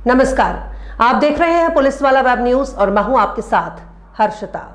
नमस्कार, आप देख रहे हैं पुलिस वाला वेब न्यूज और मैं हूं आपके साथ हर्षिता।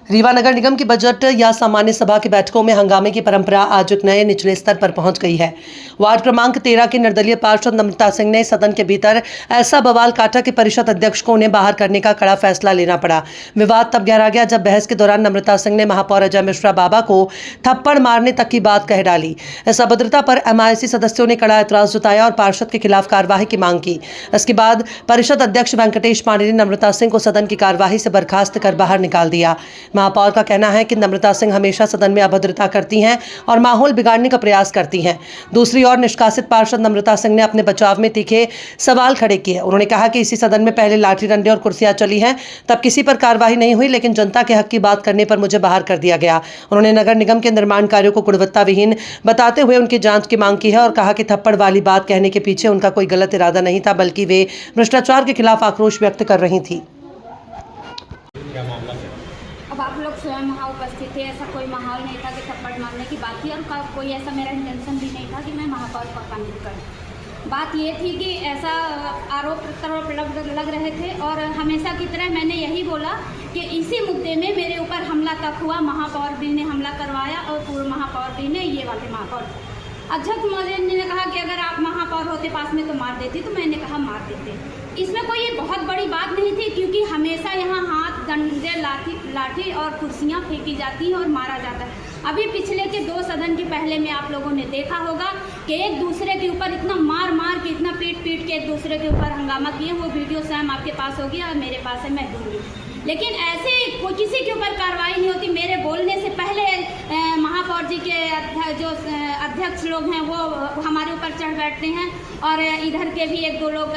रीवा नगर निगम की बजट या सामान्य सभा की बैठकों में हंगामे की परंपरा आज एक नए निचले स्तर पर पहुंच गई है। वार्ड क्रमांक 13 के निर्दलीय पार्षद नम्रता सिंह ने सदन के भीतर ऐसा बवाल काटा कि परिषद अध्यक्ष को उन्हें बाहर करने का कड़ा फैसला लेना पड़ा। विवाद तब गहरा गया जब बहस के दौरान नम्रता सिंह ने महापौर अजय मिश्रा बाबा को थप्पड़ मारने तक की बात कह डाली। इस अभद्रता पर MIC सदस्यों ने कड़ा एतराज जताया और पार्षद के खिलाफ कार्यवाही की मांग की। इसके बाद परिषद अध्यक्ष वेंकटेश पांडे ने नम्रता सिंह को सदन की कार्यवाही से बर्खास्त कर बाहर निकाल दिया। महापौर का कहना है कि नम्रता सिंह हमेशा सदन में अभद्रता करती हैं और माहौल बिगाड़ने का प्रयास करती हैं। दूसरी ओर निष्कासित पार्षद नम्रता सिंह ने अपने बचाव में तीखे सवाल खड़े किए। उन्होंने कहा कि इसी सदन में पहले लाठी डंडे और कुर्सियां चली हैं, तब किसी पर कार्रवाई नहीं हुई, लेकिन जनता के हक की बात करने पर मुझे बाहर कर दिया गया। उन्होंने नगर निगम के निर्माण कार्यों को गुणवत्ता विहीन बताते हुए उनकी जांच की मांग की है और कहा कि थप्पड़ वाली बात कहने के पीछे उनका कोई गलत इरादा नहीं था, बल्कि वे भ्रष्टाचार के खिलाफ आक्रोश व्यक्त कर रही थी। अब आप लोग स्वयं वहाँ उपस्थित थे, ऐसा कोई माहौल नहीं था कि थप्पड़ मारने की बात थी और कोई ऐसा मेरा इंटेंशन भी नहीं था कि मैं महापौर को अपमानित करूँ। बात ये थी कि ऐसा आरोप प्रत्यारोप लग रहे थे और हमेशा की तरह मैंने यही बोला कि इसी मुद्दे में मेरे ऊपर हमला तक हुआ। महापौर भी ने हमला करवाया और पूर्व महापौर भी ने, ये वाले महापौर अध्यक्ष महोदय ने कहा कि अगर आप महापौर होते पास में तो मार देती, तो मैंने कहा मार देते। इसमें कोई ये बहुत बड़ी बात नहीं थी क्योंकि हमेशा यहाँ हाथ डंडे लाठी और कुर्सियाँ फेंकी जाती हैं और मारा जाता है। अभी पिछले के 2 सदन के पहले में आप लोगों ने देखा होगा कि एक दूसरे के ऊपर इतना मार के, इतना पीट के एक दूसरे के ऊपर हंगामा किए। वो वीडियो स्वयं आपके पास होगी और मेरे पास है, मैं दूंगी। लेकिन ऐसे कोई किसी के ऊपर कार्रवाई नहीं होती। मेरे बोलने से पहले महापौर जी के जो अध्यक्ष लोग हैं वो हमारे ऊपर चढ़ बैठते हैं और इधर के भी 1-2 लोग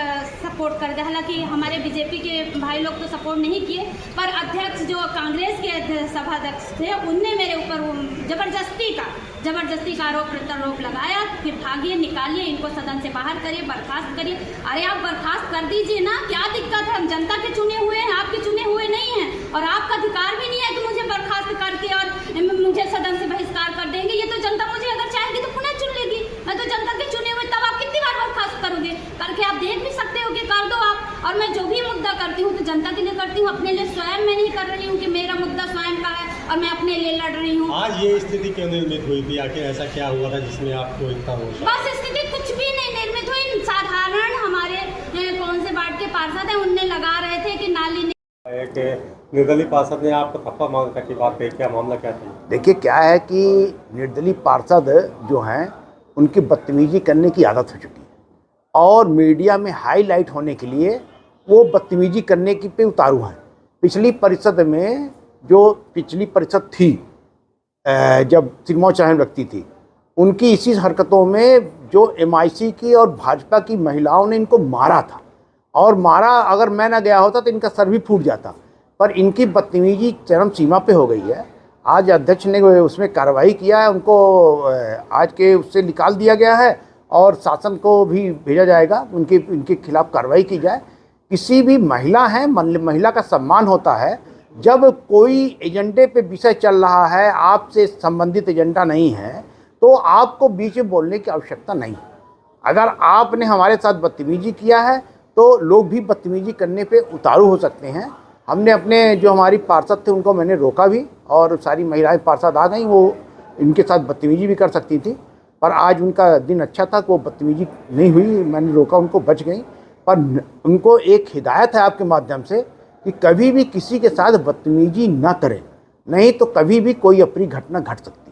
सपोर्ट कर दे। हालांकि हमारे बीजेपी के भाई लोग तो सपोर्ट नहीं किए, पर अध्यक्ष जो कांग्रेस के सभाध्यक्ष थे उनने मेरे ऊपर जबरदस्ती का आरोप प्रत्यारोप लगाया। फिर भागिए, निकालिए, इनको सदन से बाहर करिए, बर्खास्त करिए। अरे आप बर्खास्त कर दीजिए ना, क्या दिक्कत है? हम जनता के चुने हुए हैं, आपके चुने हुए नहीं हैं और आपका अधिकार भी नहीं है कि मुझे बर्खास्त करके और मुझे सदन से बहिष्कार कर देंगे। ये तो जनता मुझे अगर चाहेगी तो पुनः चुन लेगी। मैं तो जनता के चुने हुए, तब आप कितनी बार बर्खास्त करोगे? करके आप देख भी सकते हो कि कर दो आप। और मैं जो भी मुद्दा करती हूँ तो जनता के लिए करती हूँ, अपने लिए स्वयं मैं नहीं कर रही हूँ कि मेरा मुद्दा स्वयं का है और मैं अपने लिए लड़ रही हूँ। आज ये स्थिति क्यों निर्मित हुई थी? आखिर ऐसा क्या हुआ था जिसमें आपको इतना हो? बस स्थिति कुछ भी नहीं निर्मित हुई। साधारण हमारे कौन से वार्ड के पार्षद हैं, उनने लगा रहे थे कि नाली एक निर्दलीय पार्षद ने आपको थप्पड़ मारने की बात कही, क्या मामला क्या था? देखिए क्या है कि निर्दलीय पार्षद जो हैं उनकी बदतमीजी करने की आदत हो चुकी है और मीडिया में हाईलाइट होने के लिए वो बदतमीजी करने की पे उतारू हैं। पिछली परिषद में जो पिछली परिषद थी, जब सिरमौर चौहान रखती थी, उनकी इसी हरकतों में जो MIC की और भाजपा की महिलाओं ने इनको मारा था और मारा, अगर मैं ना गया होता तो इनका सर भी फूट जाता। पर इनकी बदतमीजी चरम सीमा पे हो गई है। आज अध्यक्ष ने उसमें कार्रवाई किया है, उनको आज के उससे निकाल दिया गया है और शासन को भी भेजा जाएगा, इनके खिलाफ कार्रवाई की जाए। किसी भी महिला है, महिला का सम्मान होता है। जब कोई एजेंडे पे विषय चल रहा है, आपसे संबंधित एजेंडा नहीं है, तो आपको बीच में बोलने की आवश्यकता नहीं। अगर आपने हमारे साथ बदतमीजी किया है तो लोग भी बदतमीजी करने पे उतारू हो सकते हैं। हमने अपने जो हमारी पार्षद थे उनको मैंने रोका भी और सारी महिलाएं पार्षद आ गई, वो इनके साथ बदतमीजी भी कर सकती थी, पर आज उनका दिन अच्छा था कि वो बदतमीजी नहीं हुई। मैंने रोका, उनको बच गई। पर उनको एक हिदायत है आपके माध्यम से कि कभी भी किसी के साथ बदतमीजी ना करें, नहीं तो कभी भी कोई अप्रिय घटना घट सकती है।